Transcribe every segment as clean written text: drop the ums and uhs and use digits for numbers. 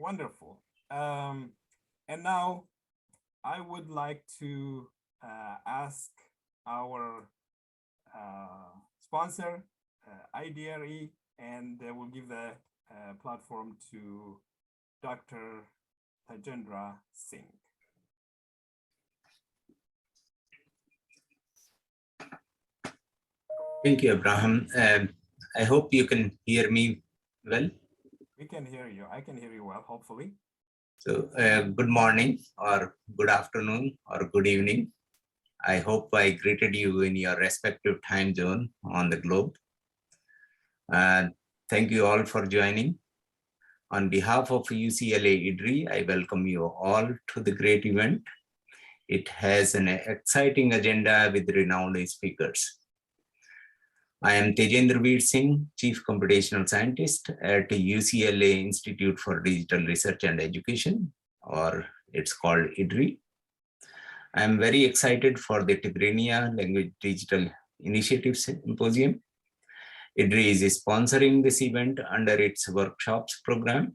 Wonderful. And now I would like to ask our sponsor, IDRE, and we'll give the platform to Dr. Tajendra Singh. Thank you, Abraham. I hope you can hear me well. We can hear you. I can hear you well, hopefully. So good morning or good afternoon or good evening. I hope I greeted you in your respective time zone on the globe. Thank you all for joining. On behalf of UCLA IDRE, I welcome you all to the great event. It has an exciting agenda with renowned speakers. I am Tajendra Singh, Chief Computational Scientist at UCLA Institute for Digital Research and Education, or it's called IDRE. I am very excited for the Tigrinya Language Digital Initiative Symposium. IDRE is sponsoring this event under its workshops program.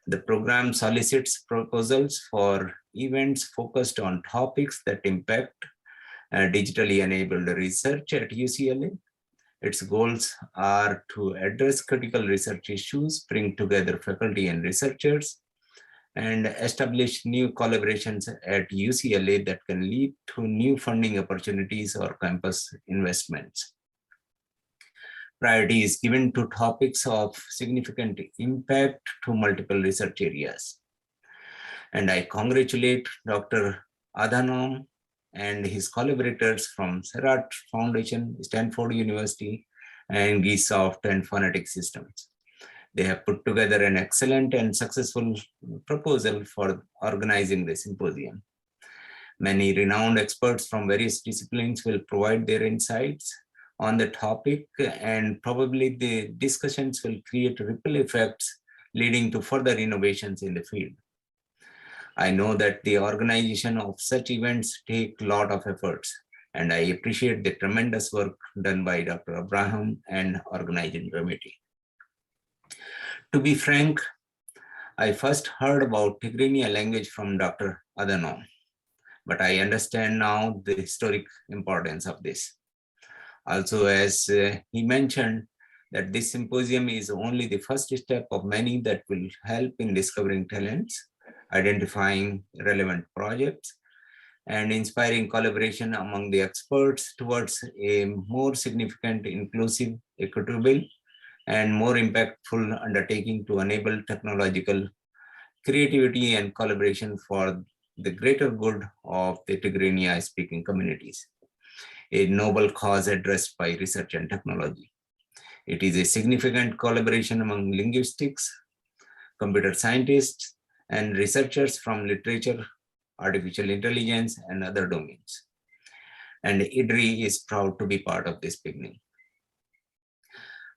The program solicits proposals for events focused on topics that impact digitally enabled research at UCLA. Its goals are to address critical research issues, bring together faculty and researchers, and establish new collaborations at UCLA that can lead to new funding opportunities or campus investments. Priority is given to topics of significant impact to multiple research areas. And I congratulate Dr. Adhanom and his collaborators from Serrat Foundation, Stanford University, and Gisoft and Phonetic Systems. They have put together an excellent and successful proposal for organizing the symposium. Many renowned experts from various disciplines will provide their insights on the topic, and probably the discussions will create ripple effects leading to further innovations in the field. I know that the organization of such events take a lot of efforts, and I appreciate the tremendous work done by Dr. Barhoum and organizing committee. To be frank, I first heard about Tigrinya language from Dr. Adhanom, but I understand now the historic importance of this. Also, as he mentioned, that this symposium is only the first step of many that will help in discovering talents, identifying relevant projects, and inspiring collaboration among the experts towards a more significant, inclusive, equitable, and more impactful undertaking to enable technological creativity and collaboration for the greater good of the Tigrinya speaking communities, a noble cause addressed by research and technology. It is a significant collaboration among linguistics, computer scientists, and researchers from literature, artificial intelligence, and other domains. And IDRE is proud to be part of this beginning.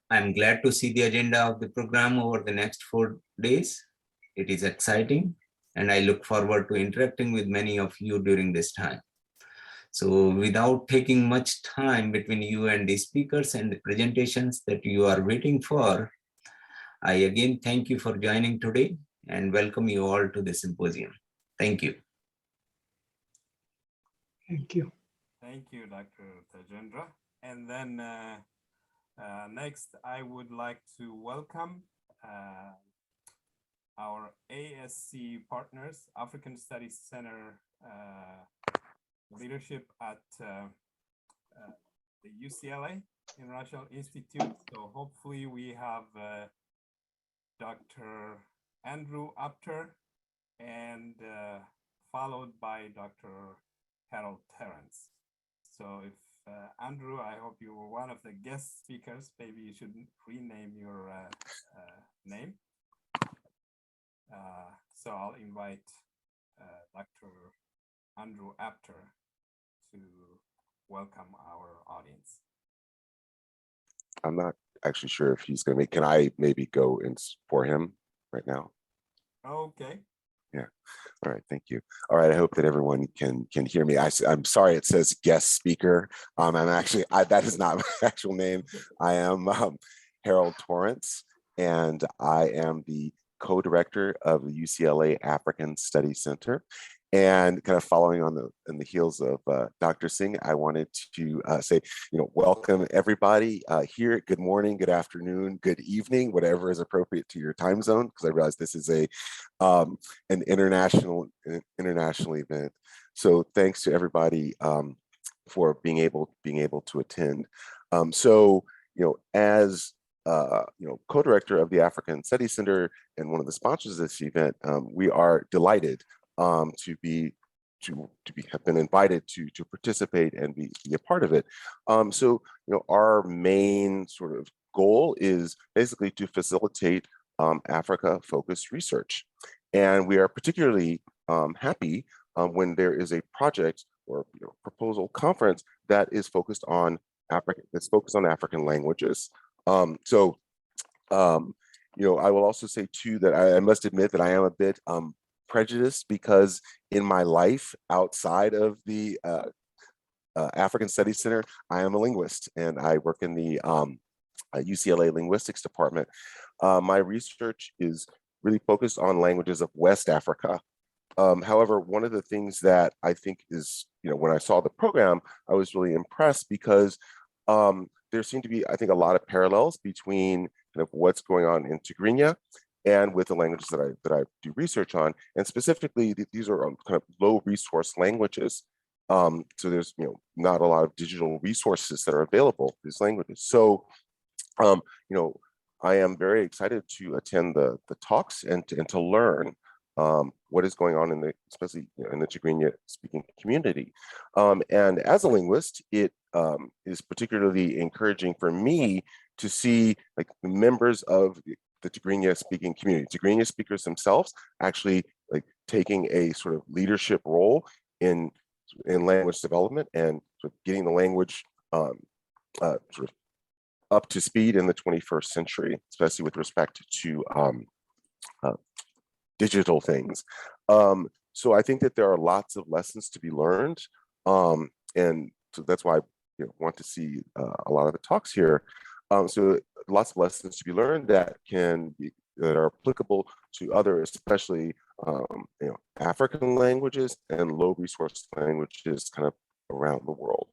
I'm glad to see the agenda of the program over the next 4 days. It is exciting, and I look forward to interacting with many of you during this time. So without taking much time between you and the speakers and the presentations that you are waiting for, I again thank you for joining today and welcome you all to the symposium. Thank you. Thank you. Thank you, Dr. Tajendra. And then next, I would like to welcome our ASC partners, African Studies Center leadership at the UCLA International Institute. So hopefully we have Dr. Andrew Apter and followed by Dr. Terrence. So if Andrew, I hope you were one of the guest speakers. Maybe you should rename your name. So I'll invite Dr. Andrew Apter to welcome our audience. I'm not actually sure if he's going to make. Can I maybe go in for him right now? Okay. Yeah. All right. Thank you. All right. I hope that everyone can hear me. I'm sorry. It says guest speaker. I'm actually that is not my actual name. I am Harold Torrence, and I am the co-director of the UCLA African Studies Center. And kind of following on the heels of Dr. Singh, I wanted to say, welcome everybody here. Good morning, good afternoon, good evening, whatever is appropriate to your time zone, because I realize this is an international event. So thanks to everybody for being able to attend. As co-director of the African Studies Center and one of the sponsors of this event, we are delighted to have been invited to participate and be a part of it. Our main sort of goal is basically to facilitate Africa-focused research, and we are particularly happy when there is a project or proposal conference that is focused on African languages. I will also say too that I must admit that I am a bit prejudiced, because in my life outside of the African Studies Center, I am a linguist and I work in the UCLA linguistics department. My research is really focused on languages of West Africa. However, one of the things that I think is, when I saw the program, I was really impressed because there seemed to be, I think, a lot of parallels between kind of what's going on in Tigrinya and with the languages that I do research on. And specifically, these are kind of low resource languages. So there's not a lot of digital resources that are available for these languages. So I am very excited to attend the talks and to learn what is going on especially in the Tigrinya speaking community. And as a linguist, it is particularly encouraging for me to see like members of the Tigrinya speaking community, Tigrinya speakers themselves, actually like taking a sort of leadership role in language development and sort of getting the language sort of up to speed in the 21st century, especially with respect to digital things. So I think that there are lots of lessons to be learned. And so that's why I want to see a lot of the talks here. So lots of lessons to be learned that are applicable to other, especially African languages and low resource languages kind of around the world.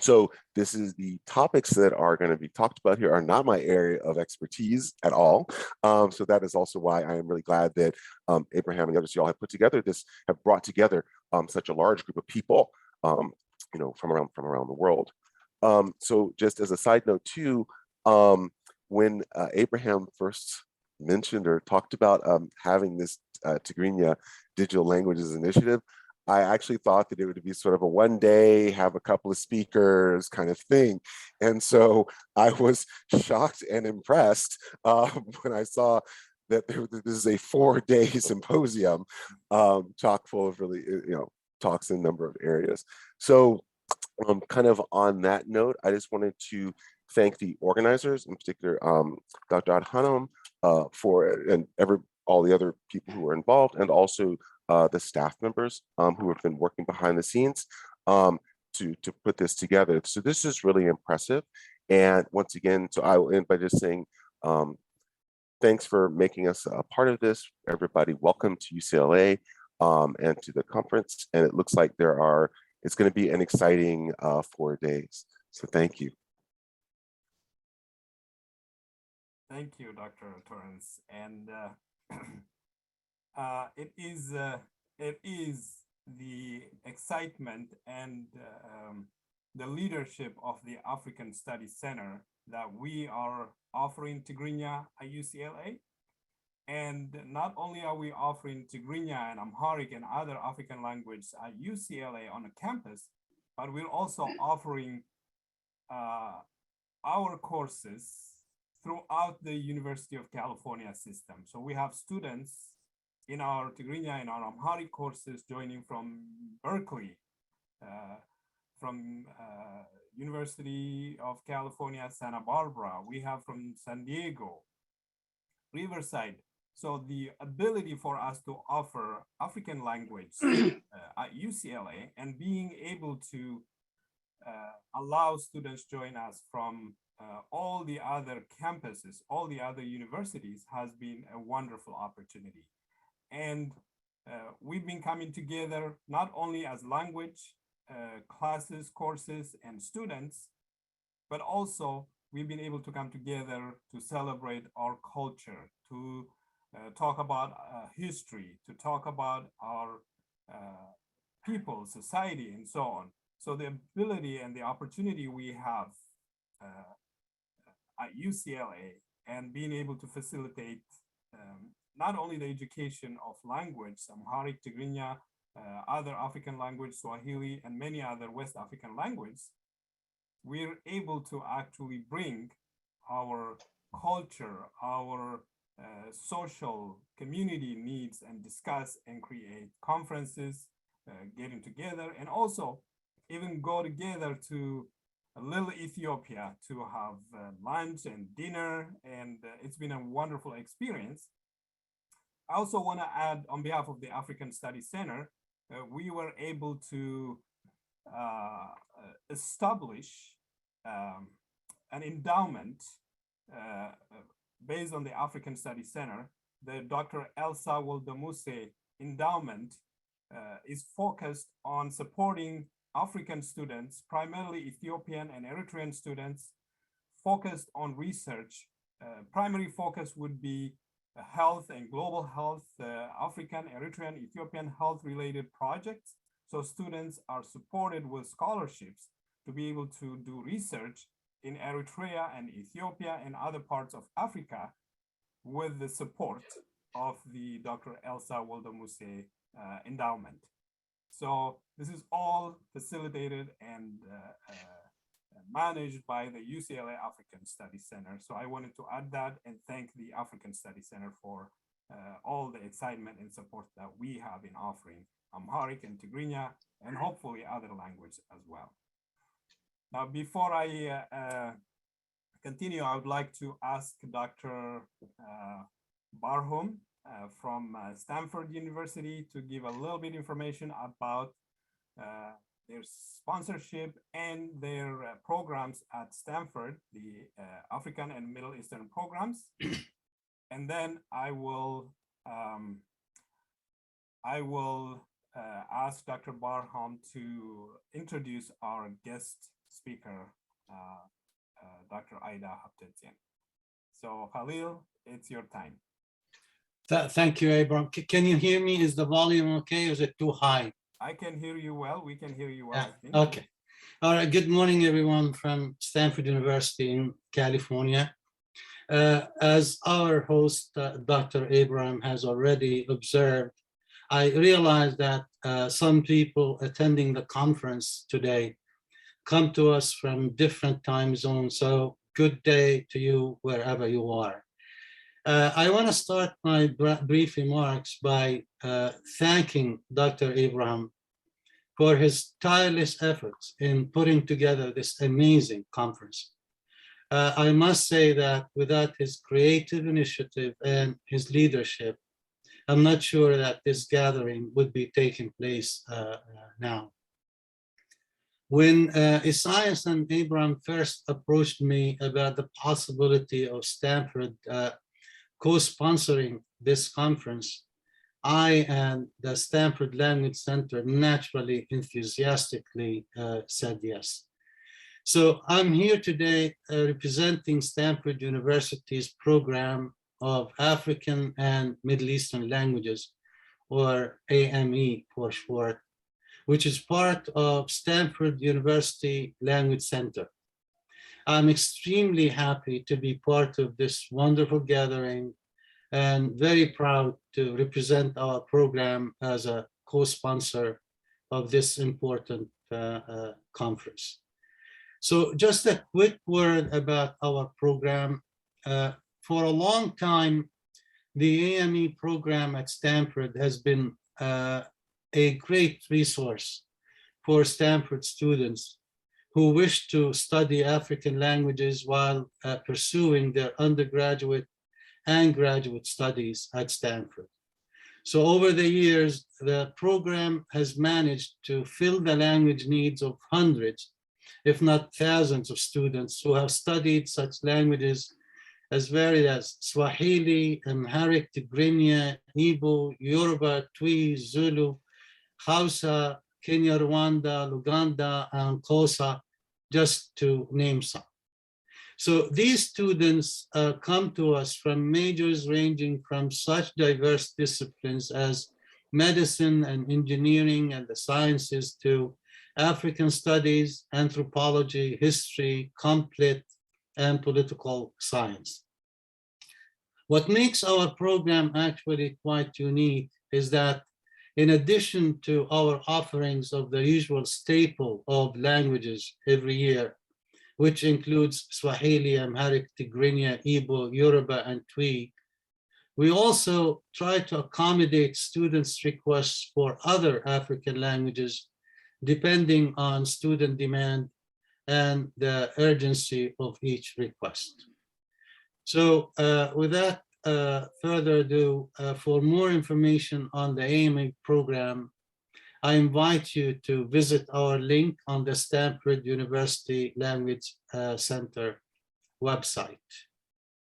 So this is the topics that are going to be talked about here are not my area of expertise at all. So that is also why I am really glad that Abraham and others, y'all have brought together such a large group of people, from around the world. So just as a side note too, when Abraham first mentioned or talked about having this Tigrinya Digital Languages Initiative, I actually thought that it would be sort of a one day, have a couple of speakers kind of thing. And so I was shocked and impressed when I saw that this is a 4-day symposium, chock full of really, talks in a number of areas. So kind of on that note, I just wanted to thank the organizers, in particular, Dr. Adhanom, and all the other people who were involved, and also the staff members who have been working behind the scenes to put this together. So this is really impressive. And once again, so I will end by just saying, thanks for making us a part of this. Everybody, welcome to UCLA and to the conference. And it looks like it's going to be an exciting 4 days. So thank you. Thank you, Dr. Torrence. And it is the excitement and the leadership of the African Studies Center that we are offering Tigrinya at UCLA. And not only are we offering Tigrinya and Amharic and other African languages at UCLA on a campus, but we're also offering our courses throughout the University of California system. So we have students in our Tigrinya and our Amharic courses joining from Berkeley, from University of California, Santa Barbara. We have from San Diego, Riverside. So the ability for us to offer African language at UCLA and being able to allow students join us from all the other campuses, all the other universities has been a wonderful opportunity. And we've been coming together not only as language classes, courses, and students, but also we've been able to come together to celebrate our culture, to talk about history, to talk about our people, society, and so on. So the ability and the opportunity we have at UCLA and being able to facilitate not only the education of language, Amharic, Tigrinya, other African language, Swahili, and many other West African languages, we're able to actually bring our culture, our social community needs and discuss and create conferences, getting together, and also even go together to a little Ethiopia to have lunch and dinner, and it's been a wonderful experience. I also want to add on behalf of the African Studies Center, we were able to establish an endowment based on the African Studies Center. The Dr. Elsa Woldemuse endowment is focused on supporting African students, primarily Ethiopian and Eritrean students, focused on research. Primary focus would be health and global health, African, Eritrean, Ethiopian health-related projects. So students are supported with scholarships to be able to do research in Eritrea and Ethiopia and other parts of Africa with the support of the Dr. Elsa Woldemuse endowment. So this is all facilitated and managed by the UCLA African Studies Center. So I wanted to add that and thank the African Studies Center for all the excitement and support that we have in offering Amharic and Tigrinya, and hopefully other languages as well. Now, before I continue, I would like to ask Dr. Barhoum from Stanford University to give a little bit information about their sponsorship and their programs at Stanford, the African and Middle Eastern programs. And then I will ask Dr. Barhoum to introduce our guest speaker, Dr. Aida Haptetian. So Khalil, it's your time. Thank you, Abram. Can you hear me? Is the volume okay or is it too high? I can hear you well. We can hear you well. I think. Okay. All right. Good morning, everyone from Stanford University in California. As our host, Dr. Abram, has already observed, I realize that some people attending the conference today come to us from different time zones. So good day to you wherever you are. I want to start my brief remarks by thanking Dr. Abraham for his tireless efforts in putting together this amazing conference. I must say that without his creative initiative and his leadership, I'm not sure that this gathering would be taking place now. When Isaias and Abraham first approached me about the possibility of Stanford co-sponsoring this conference, I and the Stanford Language Center naturally enthusiastically said yes. So I'm here today representing Stanford University's program of African and Middle Eastern languages, or AME for short, which is part of Stanford University Language Center. I'm extremely happy to be part of this wonderful gathering and very proud to represent our program as a co-sponsor of this important conference. So just a quick word about our program. For a long time, the AME program at Stanford has been a great resource for Stanford students who wish to study African languages while pursuing their undergraduate and graduate studies at Stanford. So over the years, the program has managed to fill the language needs of hundreds if not thousands of students who have studied such languages as varied as Swahili, Amharic, Tigrinya, Igbo, Yoruba, Twi, Zulu, Hausa, Kenya, Rwanda, Luganda, and Xhosa, just to name some. So these students come to us from majors ranging from such diverse disciplines as medicine and engineering and the sciences to African studies, anthropology, history, complet, and political science. What makes our program actually quite unique is that in addition to our offerings of the usual staple of languages every year, which includes Swahili, Amharic, Tigrinya, Igbo, Yoruba, and Twi, we also try to accommodate students' requests for other African languages, depending on student demand and the urgency of each request. So without further ado, for more information on the AMA program, I invite you to visit our link on the Stanford University Language Center website.